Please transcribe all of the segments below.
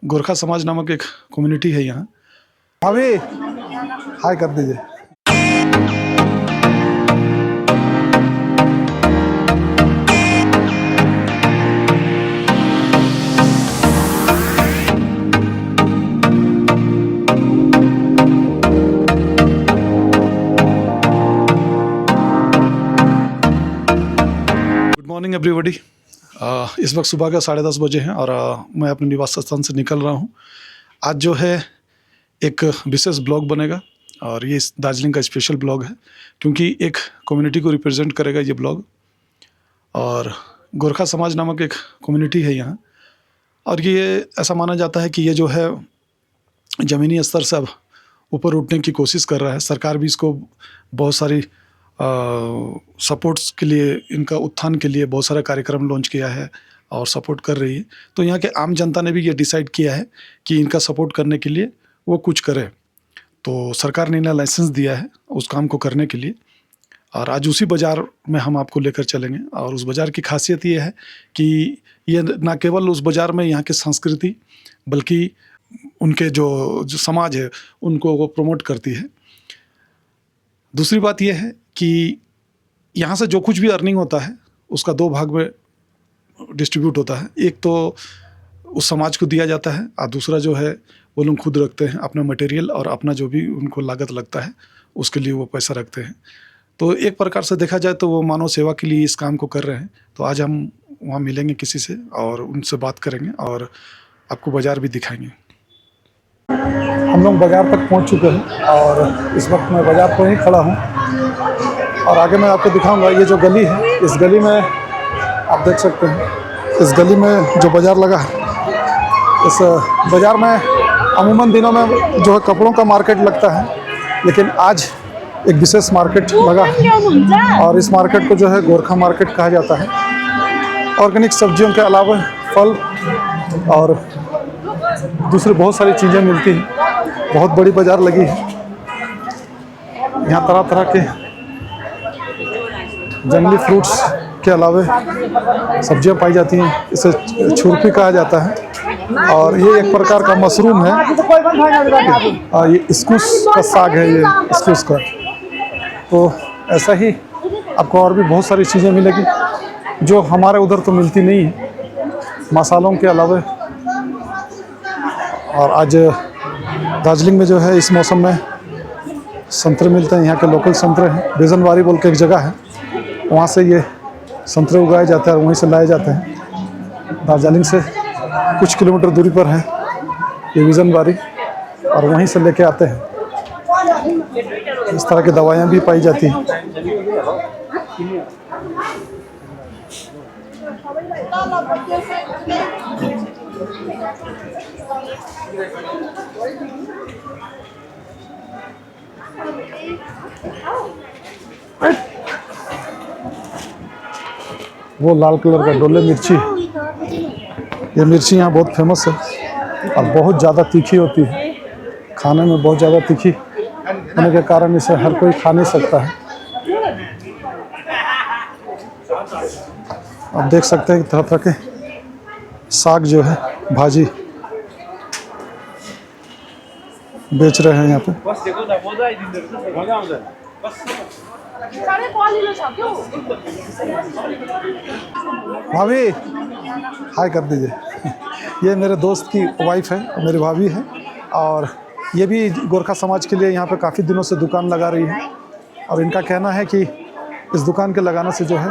गोरखा समाज नामक एक कम्युनिटी है यहाँ। अभी हाय कर दीजिए। Good morning everybody. इस वक्त सुबह का 10:30 बजे हैं और मैं अपने निवास स्थान से निकल रहा हूँ। आज जो है एक विशेष ब्लॉग बनेगा और ये दार्जिलिंग का स्पेशल ब्लॉग है क्योंकि एक कम्युनिटी को रिप्रेजेंट करेगा ये ब्लॉग। और गोरखा समाज नामक एक कम्युनिटी है यहाँ और ये ऐसा माना जाता है कि ये जो है ज़मीनी स्तर से अब ऊपर उठने की कोशिश कर रहा है। सरकार भी इसको बहुत सारी सपोर्ट्स के लिए, इनका उत्थान के लिए बहुत सारा कार्यक्रम लॉन्च किया है और सपोर्ट कर रही है। तो यहाँ के आम जनता ने भी ये डिसाइड किया है कि इनका सपोर्ट करने के लिए वो कुछ करे। तो सरकार ने इन्हें लाइसेंस दिया है उस काम को करने के लिए और आज उसी बाज़ार में हम आपको लेकर चलेंगे। और उस बाज़ार की खासियत ये है कि ये ना केवल उस बाज़ार में यहाँ की संस्कृति बल्कि उनके जो समाज है उनको वो प्रमोट करती है। दूसरी बात यह है कि यहाँ से जो कुछ भी अर्निंग होता है उसका 2 भाग में डिस्ट्रीब्यूट होता है। एक तो उस समाज को दिया जाता है और दूसरा जो है वो लोग खुद रखते हैं अपना मटेरियल और अपना जो भी उनको लागत लगता है उसके लिए वो पैसा रखते हैं। तो एक प्रकार से देखा जाए तो वो मानव सेवा के लिए इस काम को कर रहे हैं। तो आज हम वहाँ मिलेंगे किसी से और उनसे बात करेंगे और आपको बाज़ार भी दिखाएंगे। हम लोग बाज़ार तक पहुंच चुके हैं और इस वक्त मैं बाज़ार पर ही खड़ा हूं और आगे मैं आपको दिखाऊंगा। ये जो गली है, इस गली में आप देख सकते हैं, इस गली में जो बाज़ार लगा है, इस बाज़ार में अमूमन दिनों में जो है कपड़ों का मार्केट लगता है, लेकिन आज एक विशेष मार्केट लगा है और इस मार्केट को जो है गोरखा मार्केट कहा जाता है। ऑर्गेनिक सब्जियों के अलावा फल और दूसरी बहुत सारी चीज़ें मिलती हैं। बहुत बड़ी बाज़ार लगी है। यहाँ तरह तरह के जंगली फ्रूट्स के अलावा सब्जियाँ पाई जाती हैं। इसे छुरपी कहा जाता है और ये एक प्रकार का मशरूम है। ये स्क्वैश का साग है, ये स्क्वैश का। तो ऐसा ही आपको और भी बहुत सारी चीज़ें मिलेगी जो हमारे उधर तो मिलती नहीं है, मसालों के अलावा। और आज दार्जिलिंग में जो है इस मौसम में संतरे मिलते हैं। यहाँ के लोकल संतरे हैं। बेजनवारी बोल के एक जगह है, वहाँ से ये संतरे उगाए जाते हैं और वहीं से लाए जाते हैं। दार्जिलिंग से कुछ किलोमीटर दूरी पर है ये बेजनवारी और वहीं से लेके आते हैं। इस तरह की दवाइयाँ भी पाई जाती हैं। वो लाल कलर का डोले मिर्ची, ये मिर्ची यहाँ बहुत फेमस है और बहुत ज़्यादा तीखी होती है। खाने में बहुत ज़्यादा तीखी होने के कारण इसे हर कोई खा नहीं सकता है। आप देख सकते हैं तरह तरह के साग जो है भाजी बेच रहे हैं यहाँ पे। भाभी हाय कर दीजिए। ये मेरे दोस्त की वाइफ है, मेरी भाभी है और ये भी गोरखा समाज के लिए यहाँ पे काफ़ी दिनों से दुकान लगा रही है। और इनका कहना है कि इस दुकान के लगाने से जो है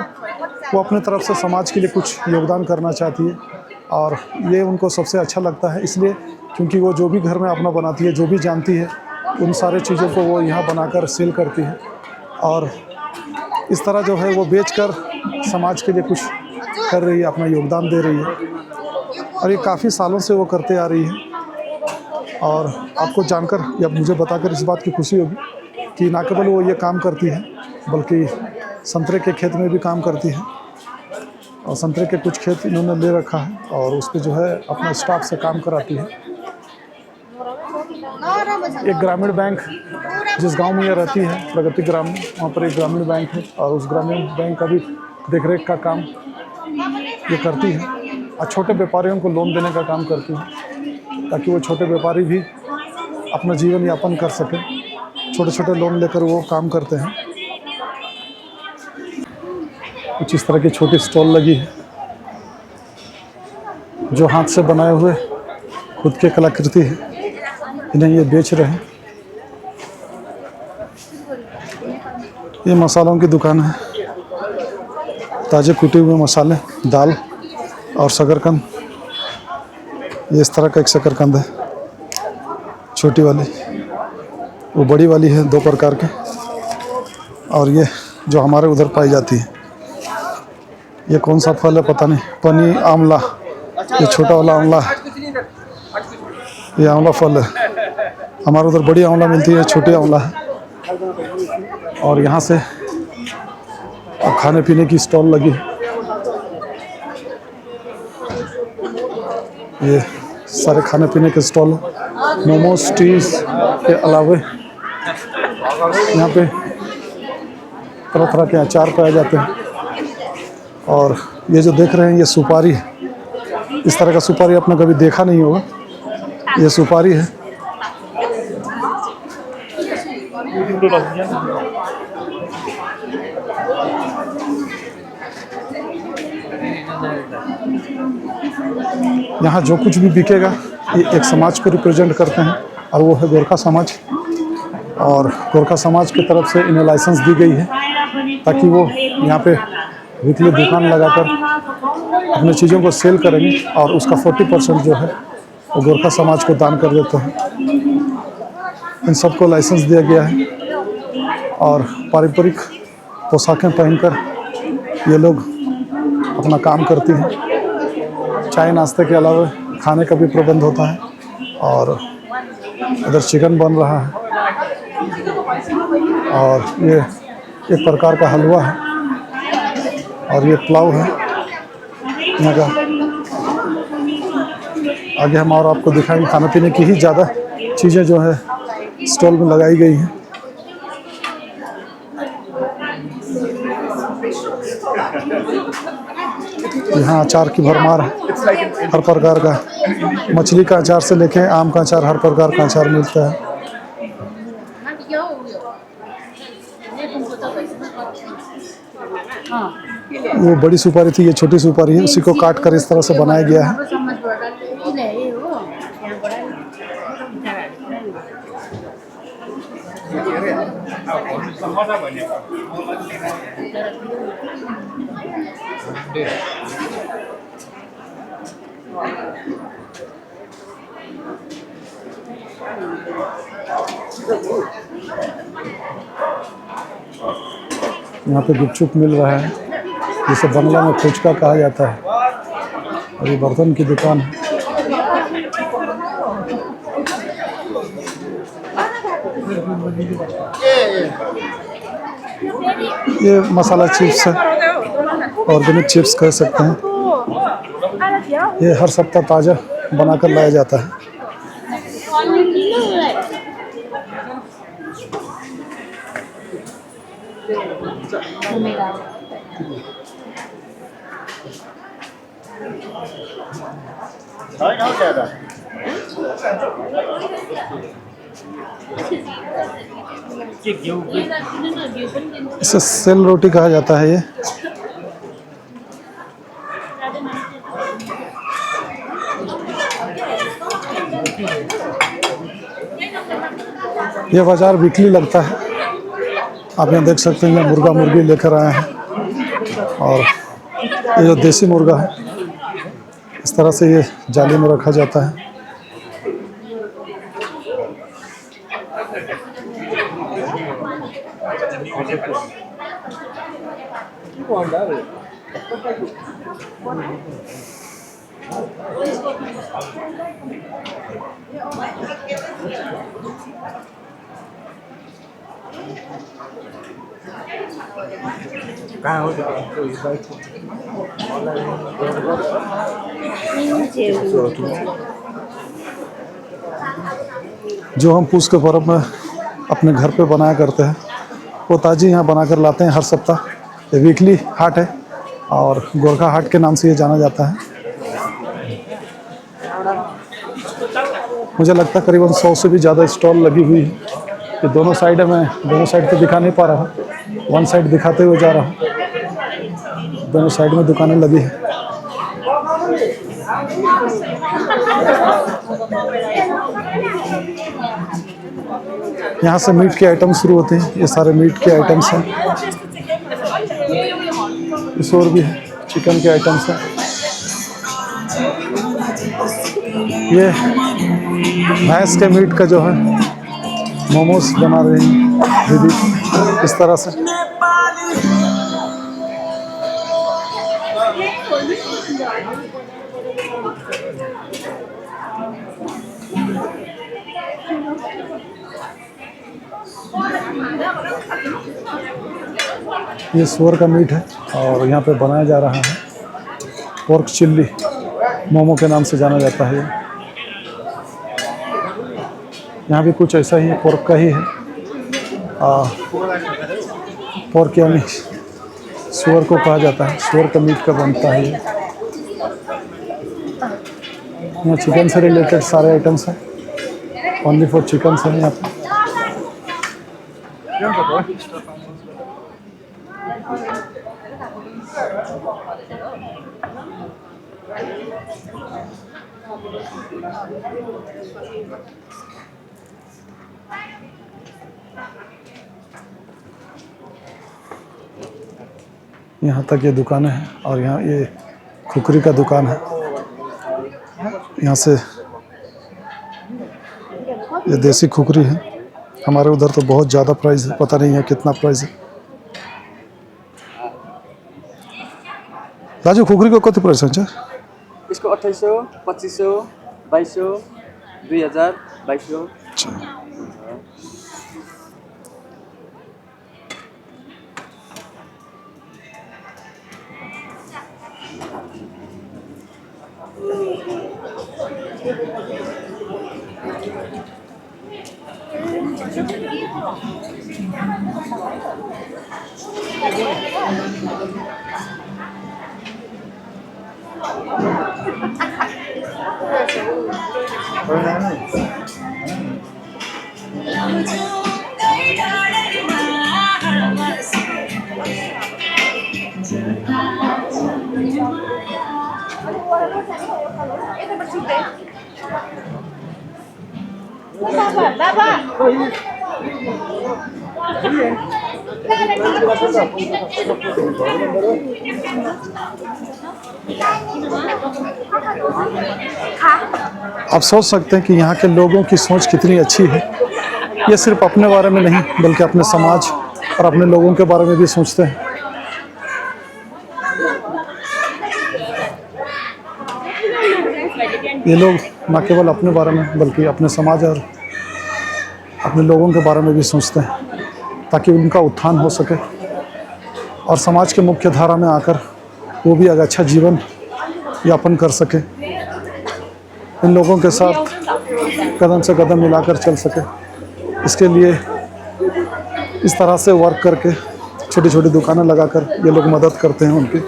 वो अपने तरफ से समाज के लिए कुछ योगदान करना चाहती है और ये उनको सबसे अच्छा लगता है, इसलिए क्योंकि वो जो भी घर में अपना बनाती है, जो भी जानती है, उन सारे चीज़ों को वो यहाँ बनाकर सेल करती है और इस तरह जो है वो बेचकर समाज के लिए कुछ कर रही है, अपना योगदान दे रही है और ये काफ़ी सालों से वो करते आ रही है। और आपको जानकर या मुझे बताकर इस बात की खुशी होगी कि ना केवल वो ये काम करती है बल्कि संतरे के खेत में भी काम करती है और संतरे के कुछ खेत इन्होंने ले रखा है और उस पर जो है अपना स्टाफ से काम कराती है। एक ग्रामीण बैंक जिस गांव में ये रहती है, प्रगति ग्राम, वहाँ पर एक ग्रामीण बैंक है और उस ग्रामीण बैंक का भी देखरेख का काम ये करती है और छोटे व्यापारियों को लोन देने का काम करती है। ताकि वो छोटे व्यापारी भी अपना जीवन यापन कर सकें। छोटे छोटे लोन लेकर वो काम करते हैं। कुछ इस तरह की छोटी स्टॉल लगी है जो हाथ से बनाए हुए खुद के कलाकृति है, इन्हें ये बेच रहे हैं। ये मसालों की दुकान है। ताज़े कुटे हुए मसाले, दाल और शकरकंद। ये इस तरह का एक शकरकंद है, छोटी वाली, वो बड़ी वाली है, 2 प्रकार के। और ये जो हमारे उधर पाई जाती है, ये कौन सा फल है पता नहीं, पनी आंवला। ये छोटा वाला आंवला है, ये आंवला फल है। हमारे उधर बड़ी आंवला मिलती है, छोटी आंवला है। और यहाँ से खाने पीने की स्टॉल लगी है। ये सारे खाने पीने के स्टॉल, मोमोज, टीज के अलावे यहाँ पे तरह तरह के अचार पाए जाते हैं। और ये जो देख रहे हैं ये सुपारी है। इस तरह का सुपारी आपने कभी देखा नहीं होगा। ये सुपारी है। यहाँ जो कुछ भी बिकेगा ये एक समाज को रिप्रेजेंट करते हैं, और वो है गोरखा समाज। और गोरखा समाज की तरफ से इन्हें लाइसेंस दी गई है ताकि वो यहाँ पे वीकली दुकान लगाकर अपनी चीज़ों को सेल करेंगे, और उसका 40% जो है वो गोरखा समाज को दान कर देते हैं। इन सबको लाइसेंस दिया गया है और पारंपरिक पोशाकें पहनकर ये लोग अपना काम करती हैं। चाय नाश्ते के अलावा खाने का भी प्रबंध होता है। और इधर चिकन बन रहा है, और ये एक प्रकार का हलवा है, और ये पुलाव है यहाँ का। आगे हम और आपको दिखाएंगे। खाने पीने की ही ज़्यादा चीज़ें जो है स्टॉल में लगाई गई हैं। यहाँ अचार की भरमार है, हर प्रकार का। मछली का अचार से लेके आम का अचार, हर प्रकार का अचार मिलता है। वो बड़ी सुपारी थी, ये छोटी सुपारी है। उसी को काट कर इस तरह से बनाया गया है। यहाँ पे गुपचुप मिल रहा है, जिसे बंगला में फुचका कहा जाता है। और ये बर्तन की दुकान है। ये मसाला चिप्स है, ऑर्गेनिक चिप्स कह सकते हैं। ये हर सप्ताह ताज़ा बनाकर लाया जाता है। इसे सेल रोटी कहा जाता है। ये बाजार वीकली लगता है। आप यहाँ देख सकते हैं, मुर्गा मुर्गी लेकर आए हैं। और ये जो देसी मुर्गा है, इस तरह से ये जाली में रखा जाता है। जो हम पूस के पर्व में अपने घर पे बनाया करते हैं, वो ताजी यहाँ बनाकर लाते हैं हर सप्ताह। ये वीकली हाट है और गोरखा हाट के नाम से ये जाना जाता है। मुझे लगता है करीबन 100 से भी ज़्यादा स्टॉल लगी हुई है। ये दोनों साइड है, मैं दोनों साइड तो दिखा नहीं पा रहा हूँ, वन साइड दिखाते हुए जा रहा हूँ। दोनों साइड में दुकानें लगी हैं। यहाँ से मीट के आइटम शुरू होते हैं। ये सारे मीट के आइटम्स हैं। इस और भी है, चिकन के आइटम्स हैं। ये भैंस के मीट का जो है मोमोज बना रहे हैं दीदी इस तरह से। ये सुअर का मीट है और यहाँ पे बनाया जा रहा है पोर्क चिल्ली, मोमो के नाम से जाना जाता है। यहाँ भी कुछ ऐसा ही है, पोर्क का ही है। पोर्क यानी सुअर को कहा जाता है, सुअर का मीट का बनता है। यहाँ चिकन से रिलेटेड सारे आइटम्स हैं, ओनली फॉर चिकन है यहाँ पे। यहाँ तक ये दुकानें हैं और यहाँ ये खुकरी का दुकान है। यहाँ से ये देसी खुकरी है। हमारे उधर तो बहुत ज़्यादा प्राइस है, पता नहीं है कितना प्राइस है। राजू खुकरी को कति प्राइस है? इसको 2800, 2500, 2200, 2000, 2200। अच्छा, आप सोच सकते हैं कि यहाँ के लोगों की सोच कितनी अच्छी है। ये सिर्फ अपने बारे में नहीं बल्कि अपने समाज और अपने लोगों के बारे में भी सोचते हैं। ये लोग न केवल अपने बारे में बल्कि अपने समाज और अपने लोगों के बारे में भी सोचते हैं ताकि उनका उत्थान हो सके और समाज के मुख्य धारा में आकर वो भी एक अच्छा जीवन यापन कर सके, इन लोगों के साथ कदम से कदम मिलाकर चल सके। इसके लिए इस तरह से वर्क करके छोटी छोटी दुकानें लगाकर ये लोग मदद करते हैं। उनकी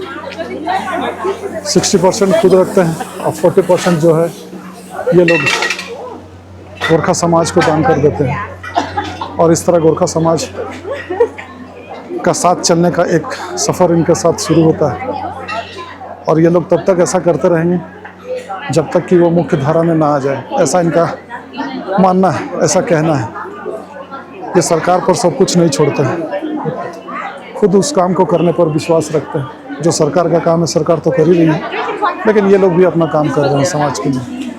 60% खुद रखते हैं और 40% जो है ये लोग गोरखा समाज को दान कर देते हैं। और इस तरह गोरखा समाज का साथ चलने का एक सफ़र इनके साथ शुरू होता है और ये लोग तब तक ऐसा करते रहेंगे जब तक कि वो मुख्य धारा में ना आ जाए, ऐसा इनका मानना है, ऐसा कहना है। ये सरकार पर सब कुछ नहीं छोड़ते हैं, खुद उस काम को करने पर विश्वास रखते हैं। जो सरकार का काम है सरकार तो कर ही रही है, लेकिन ये लोग भी अपना काम कर रहे हैं समाज के लिए।